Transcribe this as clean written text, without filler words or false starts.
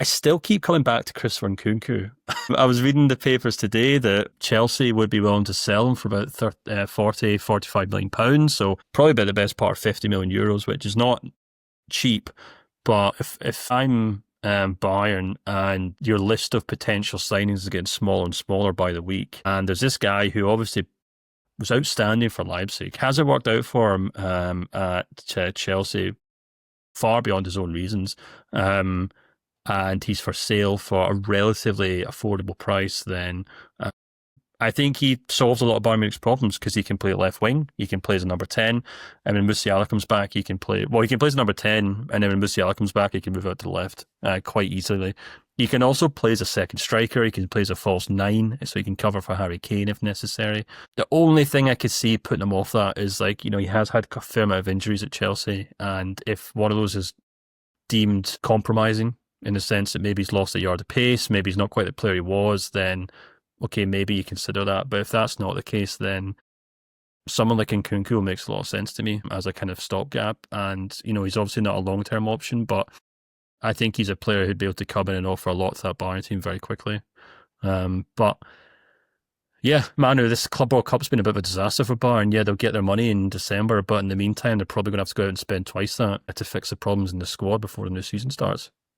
I still keep coming back to Christopher Nkunku. I was reading the papers today that Chelsea would be willing to sell him for about 40, 45 million pounds. So probably about the best part of 50 million euros, which is not cheap. But if I'm Bayern and your list of potential signings is getting smaller and smaller by the week, and there's this guy who obviously was outstanding for Leipzig, hasn't worked out for him at Chelsea far beyond his own reasons. And he's for sale for a relatively affordable price, then I think he solves a lot of Bayern Munich's problems because he can play left wing, he can play as a number 10, and when Musiala comes back, he can play as number 10, and then when Musiala comes back, he can move out to the left quite easily. He can also play as a second striker, he can play as a false 9, so he can cover for Harry Kane if necessary. The only thing I could see putting him off that is, like, he has had a fair amount of injuries at Chelsea, and if one of those is deemed compromising, in the sense that maybe he's lost a yard of pace, maybe he's not quite the player he was, then okay, maybe you consider that. But if that's not the case, then someone like Nkunku makes a lot of sense to me as a kind of stopgap. And, he's obviously not a long-term option, but I think he's a player who'd be able to come in and offer a lot to that Bayern team very quickly. But yeah, Manu, this Club World Cup's been a bit of a disaster for Bayern. Yeah, they'll get their money in December, but in the meantime, they're probably going to have to go out and spend twice that to fix the problems in the squad before the new season starts.